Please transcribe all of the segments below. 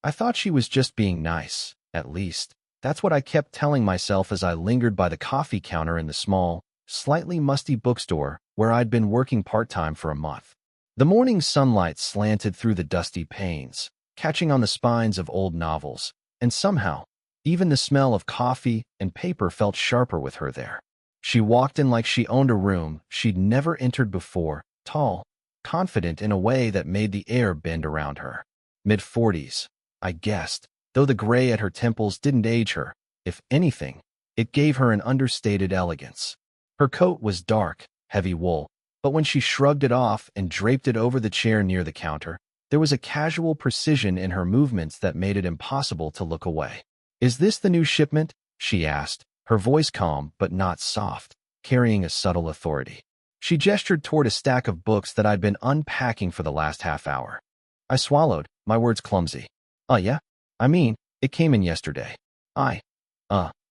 I thought she was just being nice, at least. That's what I kept telling myself as I lingered by the coffee counter in the small, slightly musty bookstore where I'd been working part-time for a month. The morning sunlight slanted through the dusty panes, catching on the spines of old novels, and somehow, even the smell of coffee and paper felt sharper with her there. She walked in like she owned a room she'd never entered before, tall, confident in a way that made the air bend around her. Mid-40s, I guessed, though the gray at her temples didn't age her. If anything, it gave her an understated elegance. Her coat was dark, heavy wool, but when she shrugged it off and draped it over the chair near the counter, there was a casual precision in her movements that made it impossible to look away. "Is this the new shipment?" she asked, her voice calm but not soft, carrying a subtle authority. She gestured toward a stack of books that I'd been unpacking for the last half hour. I swallowed, my words clumsy. Yeah? I mean, it came in yesterday. I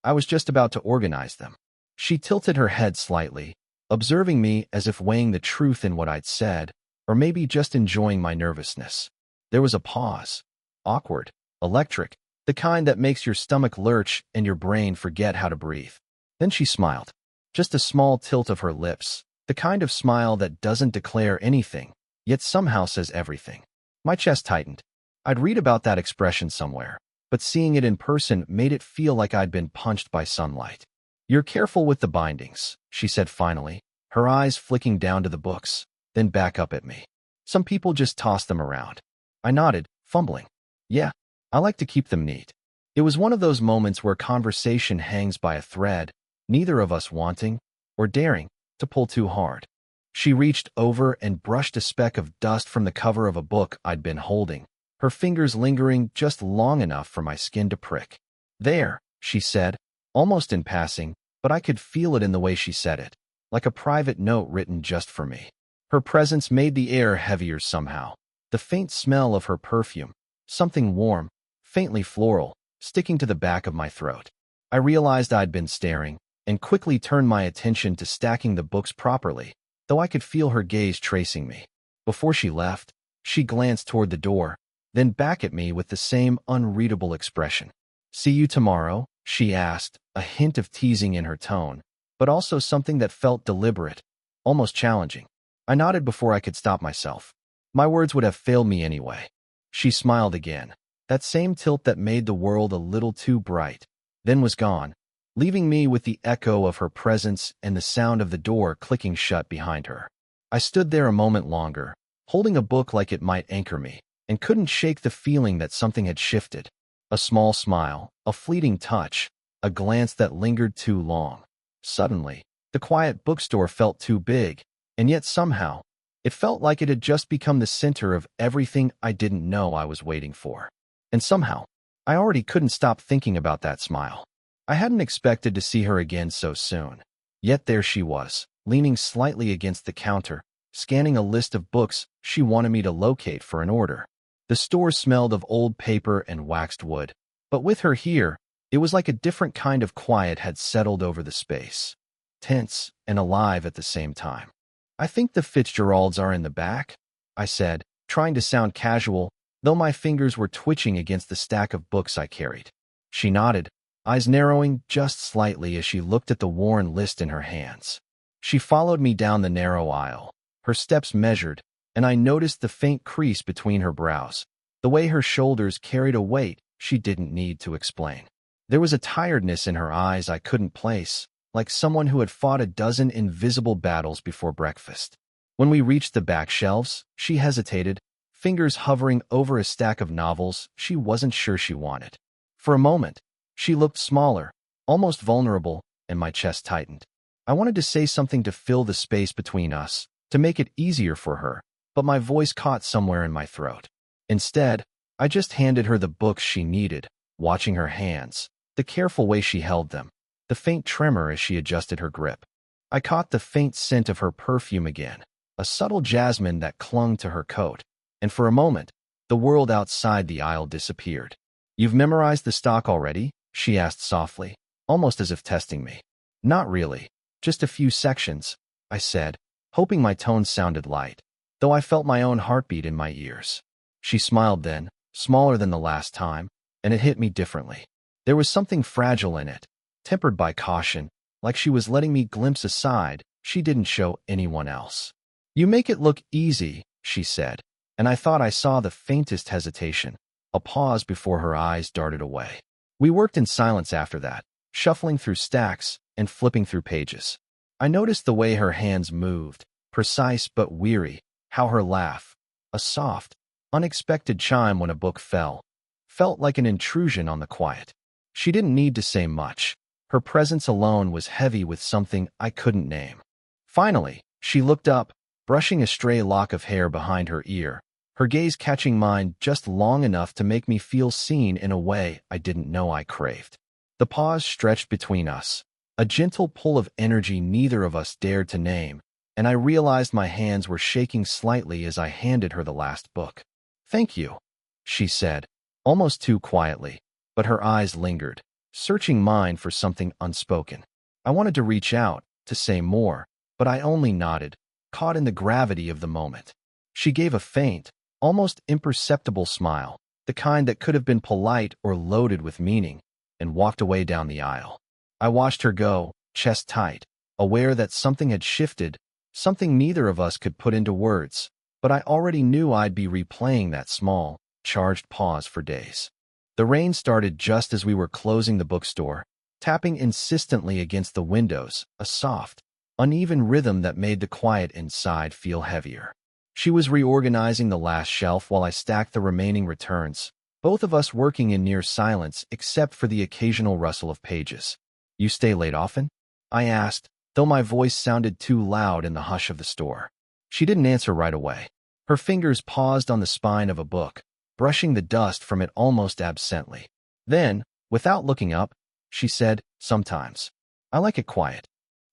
was just about to organize them." She tilted her head slightly, observing me as if weighing the truth in what I'd said, or maybe just enjoying my nervousness. There was a pause. Awkward, electric, the kind that makes your stomach lurch and your brain forget how to breathe. Then she smiled. Just a small tilt of her lips, the kind of smile that doesn't declare anything, yet somehow says everything. My chest tightened. I'd read about that expression somewhere, but seeing it in person made it feel like I'd been punched by sunlight. "You're careful with the bindings," she said finally, her eyes flicking down to the books, then back up at me. "Some people just toss them around." I nodded, fumbling. "Yeah, I like to keep them neat." It was one of those moments where conversation hangs by a thread, neither of us wanting, or daring, to pull too hard. She reached over and brushed a speck of dust from the cover of a book I'd been holding, her fingers lingering just long enough for my skin to prick. "There," she said, almost in passing, but I could feel it in the way she said it, like a private note written just for me. Her presence made the air heavier somehow. The faint smell of her perfume, something warm, faintly floral, sticking to the back of my throat. I realized I'd been staring, and quickly turned my attention to stacking the books properly, though I could feel her gaze tracing me. Before she left, she glanced toward the door, then back at me with the same unreadable expression. "See you tomorrow?" she asked, a hint of teasing in her tone, but also something that felt deliberate, almost challenging. I nodded before I could stop myself. My words would have failed me anyway. She smiled again, that same tilt that made the world a little too bright, then was gone, leaving me with the echo of her presence and the sound of the door clicking shut behind her. I stood there a moment longer, holding a book like it might anchor me, and couldn't shake the feeling that something had shifted. A small smile, a fleeting touch, a glance that lingered too long. Suddenly, the quiet bookstore felt too big, and yet somehow, it felt like it had just become the center of everything I didn't know I was waiting for. And somehow, I already couldn't stop thinking about that smile. I hadn't expected to see her again so soon. Yet there she was, leaning slightly against the counter, scanning a list of books she wanted me to locate for an order. The store smelled of old paper and waxed wood, but with her here, it was like a different kind of quiet had settled over the space, tense and alive at the same time. "I think the Fitzgeralds are in the back," I said, trying to sound casual, though my fingers were twitching against the stack of books I carried. She nodded, eyes narrowing just slightly as she looked at the worn list in her hands. She followed me down the narrow aisle, her steps measured, and I noticed the faint crease between her brows, the way her shoulders carried a weight she didn't need to explain. There was a tiredness in her eyes I couldn't place, like someone who had fought a dozen invisible battles before breakfast. When we reached the back shelves, she hesitated, fingers hovering over a stack of novels she wasn't sure she wanted. For a moment, she looked smaller, almost vulnerable, and my chest tightened. I wanted to say something to fill the space between us, to make it easier for her, but my voice caught somewhere in my throat. Instead, I just handed her the books she needed, watching her hands, the careful way she held them, the faint tremor as she adjusted her grip. I caught the faint scent of her perfume again, a subtle jasmine that clung to her coat, and for a moment, the world outside the aisle disappeared. "You've memorized the stock already?" she asked softly, almost as if testing me. "Not really, just a few sections," I said, hoping my tone sounded light, though I felt my own heartbeat in my ears. She smiled then, smaller than the last time, and it hit me differently. There was something fragile in it, tempered by caution, like she was letting me glimpse a side she didn't show anyone else. "You make it look easy," she said, and I thought I saw the faintest hesitation, a pause before her eyes darted away. We worked in silence after that, shuffling through stacks and flipping through pages. I noticed the way her hands moved, precise but weary, how her laugh, a soft, unexpected chime when a book fell, felt like an intrusion on the quiet. She didn't need to say much. Her presence alone was heavy with something I couldn't name. Finally, she looked up, brushing a stray lock of hair behind her ear, her gaze catching mine just long enough to make me feel seen in a way I didn't know I craved. The pause stretched between us, a gentle pull of energy neither of us dared to name, and I realized my hands were shaking slightly as I handed her the last book. "Thank you," she said, almost too quietly, but her eyes lingered, searching mine for something unspoken. I wanted to reach out, to say more, but I only nodded, caught in the gravity of the moment. She gave a faint, almost imperceptible smile, the kind that could have been polite or loaded with meaning, and walked away down the aisle. I watched her go, chest tight, aware that something had shifted, something neither of us could put into words, but I already knew I'd be replaying that small, charged pause for days. The rain started just as we were closing the bookstore, tapping insistently against the windows, a soft, uneven rhythm that made the quiet inside feel heavier. She was reorganizing the last shelf while I stacked the remaining returns, both of us working in near silence except for the occasional rustle of pages. "You stay late often?" I asked, though my voice sounded too loud in the hush of the store. She didn't answer right away. Her fingers paused on the spine of a book, brushing the dust from it almost absently. Then, without looking up, she said, "Sometimes. I like it quiet."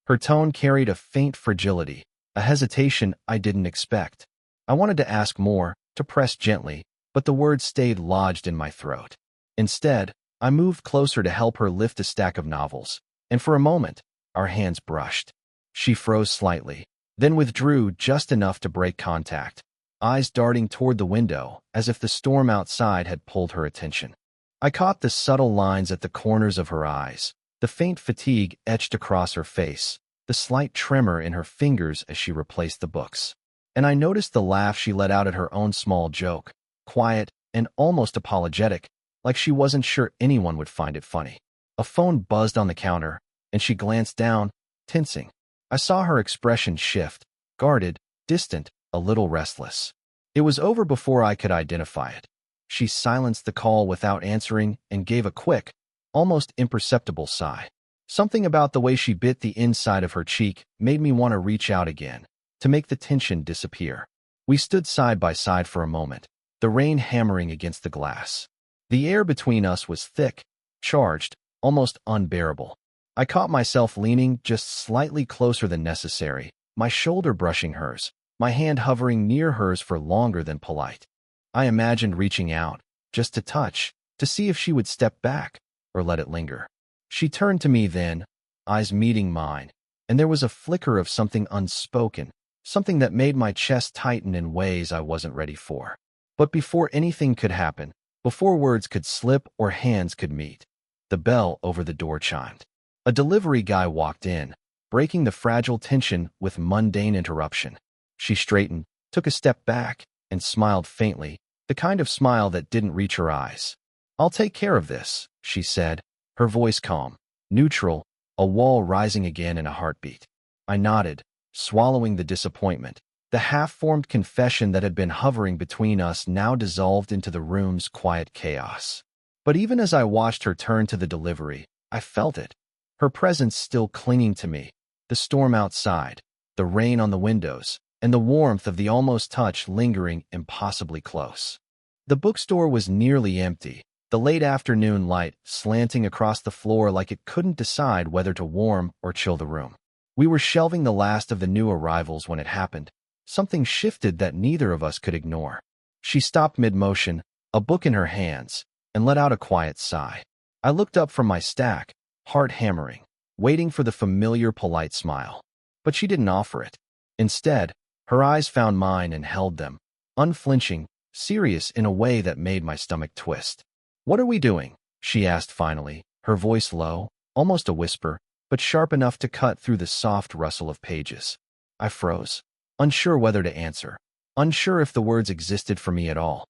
Her tone carried a faint fragility, a hesitation I didn't expect. I wanted to ask more, to press gently, but the words stayed lodged in my throat. Instead, I moved closer to help her lift a stack of novels, and for a moment, our hands brushed. She froze slightly, then withdrew just enough to break contact, eyes darting toward the window as if the storm outside had pulled her attention. I caught the subtle lines at the corners of her eyes, the faint fatigue etched across her face, the slight tremor in her fingers as she replaced the books. And I noticed the laugh she let out at her own small joke, quiet and almost apologetic, like she wasn't sure anyone would find it funny. A phone buzzed on the counter, and she glanced down, tensing. I saw her expression shift, guarded, distant, a little restless. It was over before I could identify it. She silenced the call without answering and gave a quick, almost imperceptible sigh. Something about the way she bit the inside of her cheek made me want to reach out again, to make the tension disappear. We stood side by side for a moment, the rain hammering against the glass. The air between us was thick, charged, almost unbearable. I caught myself leaning just slightly closer than necessary, my shoulder brushing hers, my hand hovering near hers for longer than polite. I imagined reaching out, just to touch, to see if she would step back, or let it linger. She turned to me then, eyes meeting mine, and there was a flicker of something unspoken, something that made my chest tighten in ways I wasn't ready for. But before anything could happen, before words could slip or hands could meet, the bell over the door chimed. A delivery guy walked in, breaking the fragile tension with mundane interruption. She straightened, took a step back, and smiled faintly, the kind of smile that didn't reach her eyes. "I'll take care of this," she said, her voice calm, neutral, a wall rising again in a heartbeat. I nodded, swallowing the disappointment. The half-formed confession that had been hovering between us now dissolved into the room's quiet chaos. But even as I watched her turn to the delivery, I felt it. Her presence still clinging to me, the storm outside, the rain on the windows, and the warmth of the almost touch lingering impossibly close. The bookstore was nearly empty, the late afternoon light slanting across the floor like it couldn't decide whether to warm or chill the room. We were shelving the last of the new arrivals when it happened. Something shifted that neither of us could ignore. She stopped mid-motion, a book in her hands, and let out a quiet sigh. I looked up from my stack, heart hammering, waiting for the familiar polite smile. But she didn't offer it. Instead, her eyes found mine and held them, unflinching, serious in a way that made my stomach twist. "What are we doing?" she asked finally, her voice low, almost a whisper, but sharp enough to cut through the soft rustle of pages. I froze, unsure whether to answer, unsure if the words existed for me at all.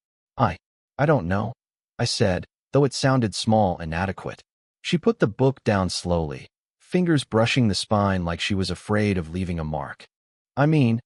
I don't know," I said, though it sounded small and inadequate. She put the book down slowly, fingers brushing the spine like she was afraid of leaving a mark. "I mean,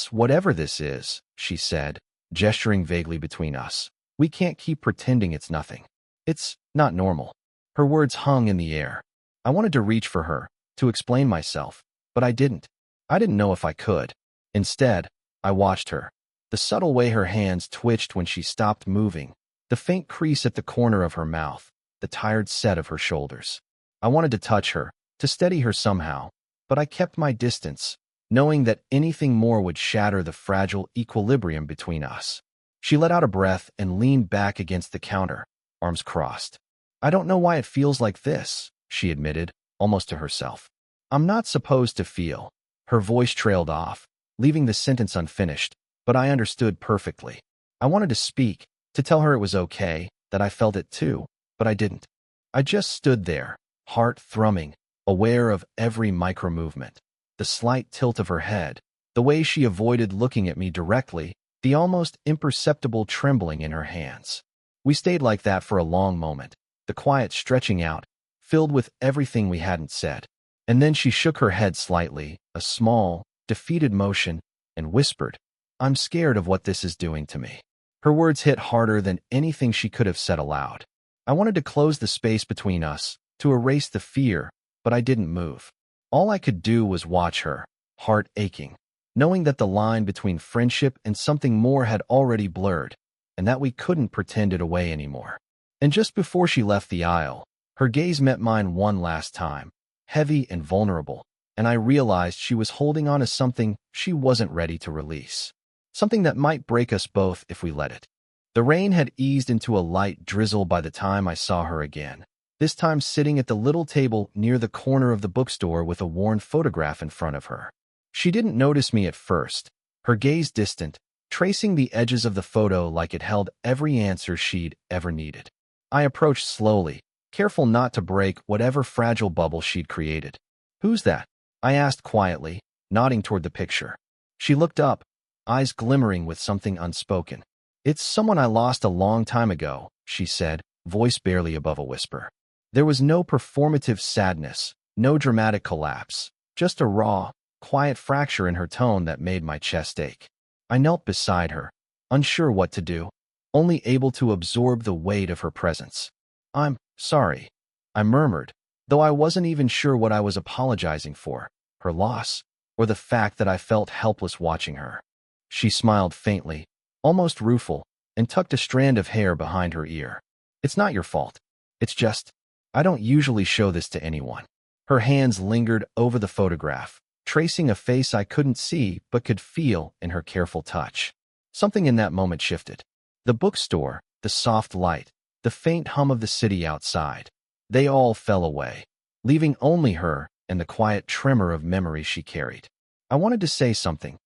whatever this is," she said, gesturing vaguely between us. "We can't keep pretending it's nothing. It's not normal." Her words hung in the air. I wanted to reach for her, to explain myself, but I didn't. I didn't know if I could. Instead, I watched her. The subtle way her hands twitched when she stopped moving, the faint crease at the corner of her mouth, the tired set of her shoulders. I wanted to touch her, to steady her somehow, but I kept my distance, knowing that anything more would shatter the fragile equilibrium between us. She let out a breath and leaned back against the counter, arms crossed. "I don't know why it feels like this," she admitted, almost to herself. "I'm not supposed to feel." Her voice trailed off, leaving the sentence unfinished, but I understood perfectly. I wanted to speak, to tell her it was okay, that I felt it too, but I didn't. I just stood there, heart thrumming, aware of every micro-movement, the slight tilt of her head, the way she avoided looking at me directly, the almost imperceptible trembling in her hands. We stayed like that for a long moment, the quiet stretching out, filled with everything we hadn't said. And then she shook her head slightly, a small, defeated motion, and whispered, "I'm scared of what this is doing to me." Her words hit harder than anything she could have said aloud. I wanted to close the space between us, to erase the fear, but I didn't move. All I could do was watch her, heart aching, knowing that the line between friendship and something more had already blurred, and that we couldn't pretend it away anymore. And just before she left the aisle, her gaze met mine one last time, heavy and vulnerable, and I realized she was holding on to something she wasn't ready to release. Something that might break us both if we let it. The rain had eased into a light drizzle by the time I saw her again, this time sitting at the little table near the corner of the bookstore with a worn photograph in front of her. She didn't notice me at first, her gaze distant, tracing the edges of the photo like it held every answer she'd ever needed. I approached slowly, careful not to break whatever fragile bubble she'd created. "Who's that?" I asked quietly, nodding toward the picture. She looked up, eyes glimmering with something unspoken. "It's someone I lost a long time ago," she said, voice barely above a whisper. There was no performative sadness, no dramatic collapse, just a raw, quiet fracture in her tone that made my chest ache. I knelt beside her, unsure what to do, only able to absorb the weight of her presence. "I'm sorry," I murmured, though I wasn't even sure what I was apologizing for, her loss, or the fact that I felt helpless watching her. She smiled faintly, almost rueful, and tucked a strand of hair behind her ear. "It's not your fault. It's just, I don't usually show this to anyone." Her hands lingered over the photograph, tracing a face I couldn't see but could feel in her careful touch. Something in that moment shifted. The bookstore, the soft light, the faint hum of the city outside, they all fell away, leaving only her and the quiet tremor of memory she carried. I wanted to say something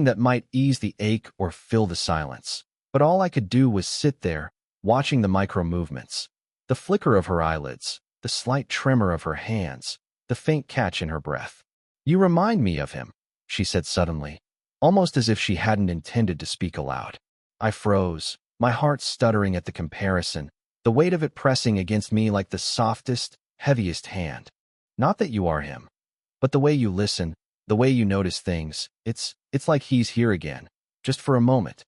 that might ease the ache or fill the silence, but all I could do was sit there, watching the micro-movements, the flicker of her eyelids, the slight tremor of her hands, the faint catch in her breath. "You remind me of him," she said suddenly, almost as if she hadn't intended to speak aloud. I froze, my heart stuttering at the comparison, the weight of it pressing against me like the softest, heaviest hand. "Not that you are him, but the way you listen, the way you notice things, it's like he's here again, just for a moment."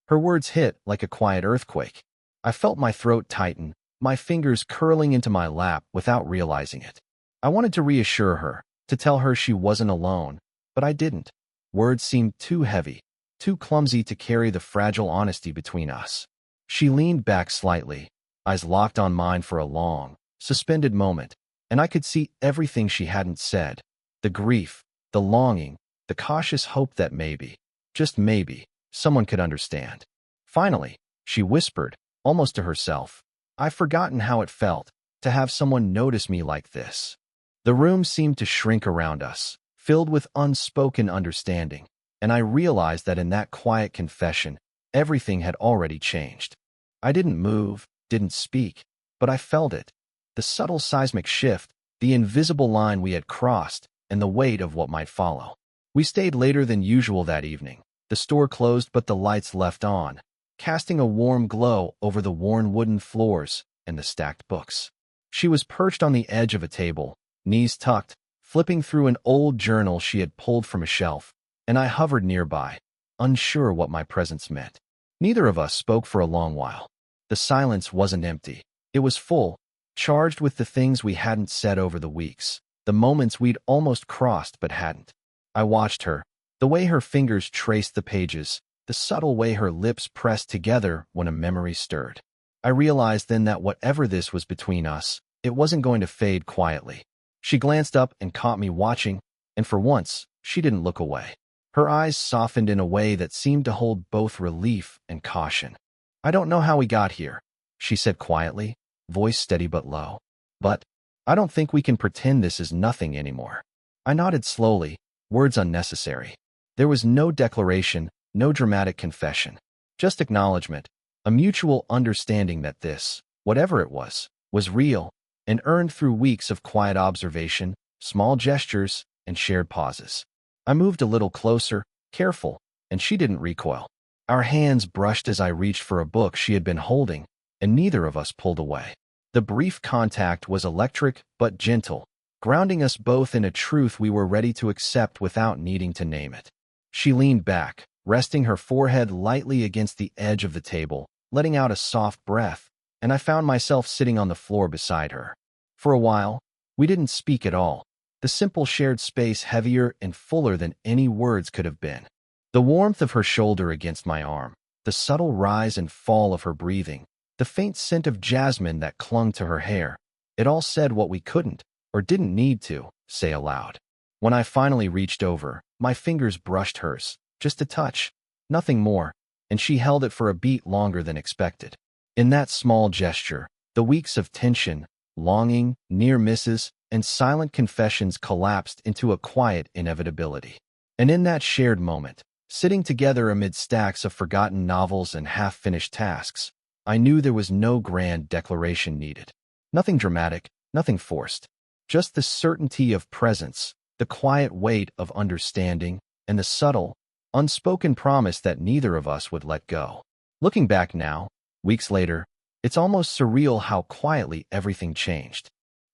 Her words hit like a quiet earthquake. I felt my throat tighten, my fingers curling into my lap without realizing it. I wanted to reassure her, to tell her she wasn't alone, but I didn't. Words seemed too heavy, too clumsy to carry the fragile honesty between us. She leaned back slightly, eyes locked on mine for a long, suspended moment, and I could see everything she hadn't said, the grief, the longing, the cautious hope that maybe, just maybe, someone could understand. Finally, she whispered, almost to herself, "I've forgotten how it felt to have someone notice me like this." The room seemed to shrink around us, filled with unspoken understanding, and I realized that in that quiet confession, everything had already changed. I didn't move, didn't speak, but I felt it. The subtle seismic shift, the invisible line we had crossed, and the weight of what might follow. We stayed later than usual that evening. The store closed, but the lights left on, casting a warm glow over the worn wooden floors and the stacked books. She was perched on the edge of a table, knees tucked, flipping through an old journal she had pulled from a shelf, and I hovered nearby, unsure what my presence meant. Neither of us spoke for a long while. The silence wasn't empty. It was full, charged with the things we hadn't said over the weeks, the moments we'd almost crossed but hadn't. I watched her, the way her fingers traced the pages, the subtle way her lips pressed together when a memory stirred. I realized then that whatever this was between us, it wasn't going to fade quietly. She glanced up and caught me watching, and for once, she didn't look away. Her eyes softened in a way that seemed to hold both relief and caution. "I don't know how we got here," she said quietly, voice steady but low. "But I don't think we can pretend this is nothing anymore." I nodded slowly, words unnecessary. There was no declaration, no dramatic confession, just acknowledgement, a mutual understanding that this, whatever it was real, and earned through weeks of quiet observation, small gestures, and shared pauses. I moved a little closer, careful, and she didn't recoil. Our hands brushed as I reached for a book she had been holding, and neither of us pulled away. The brief contact was electric but gentle, grounding us both in a truth we were ready to accept without needing to name it. She leaned back, resting her forehead lightly against the edge of the table, letting out a soft breath, and I found myself sitting on the floor beside her. For a while, we didn't speak at all, the simple shared space heavier and fuller than any words could have been. The warmth of her shoulder against my arm, the subtle rise and fall of her breathing, the faint scent of jasmine that clung to her hair, it all said what we couldn't, or didn't need to, say aloud. When I finally reached over, my fingers brushed hers, just a touch, nothing more, and she held it for a beat longer than expected. In that small gesture, the weeks of tension, longing, near misses, and silent confessions collapsed into a quiet inevitability. And in that shared moment, sitting together amid stacks of forgotten novels and half-finished tasks, I knew there was no grand declaration needed. Nothing dramatic, nothing forced. Just the certainty of presence, the quiet weight of understanding, and the subtle, unspoken promise that neither of us would let go. Looking back now, weeks later, it's almost surreal how quietly everything changed.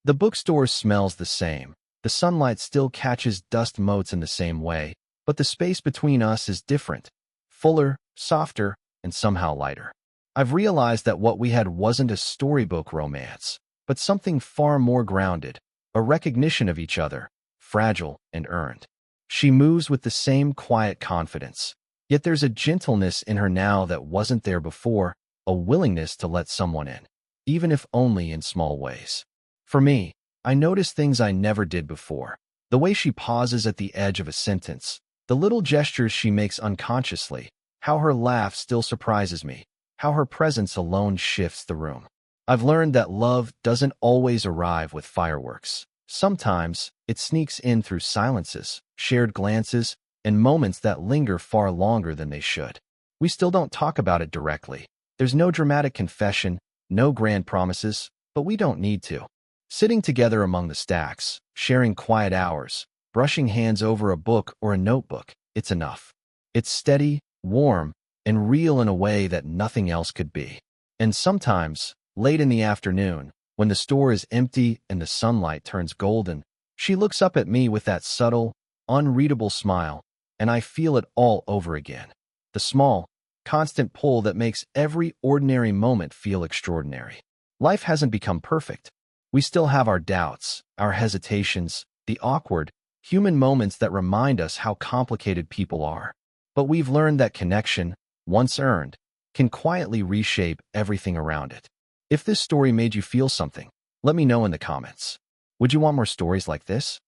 The bookstore smells the same. The sunlight still catches dust motes in the same way, but the space between us is different, fuller, softer, and somehow lighter. I've realized that what we had wasn't a storybook romance, but something far more grounded, a recognition of each other, fragile and earned. She moves with the same quiet confidence, yet there's a gentleness in her now that wasn't there before, a willingness to let someone in, even if only in small ways. For me, I notice things I never did before. The way she pauses at the edge of a sentence, the little gestures she makes unconsciously, how her laugh still surprises me, how her presence alone shifts the room. I've learned that love doesn't always arrive with fireworks. Sometimes it sneaks in through silences, shared glances, and moments that linger far longer than they should. We still don't talk about it directly. There's no dramatic confession, no grand promises, but we don't need to. Sitting together among the stacks, sharing quiet hours, brushing hands over a book or a notebook, it's enough. It's steady, warm, and real in a way that nothing else could be. And sometimes, late in the afternoon, when the store is empty and the sunlight turns golden, she looks up at me with that subtle, unreadable smile, and I feel it all over again. The small, constant pull that makes every ordinary moment feel extraordinary. Life hasn't become perfect. We still have our doubts, our hesitations, the awkward, human moments that remind us how complicated people are. But we've learned that connection, once earned, can quietly reshape everything around it. If this story made you feel something, let me know in the comments. Would you want more stories like this?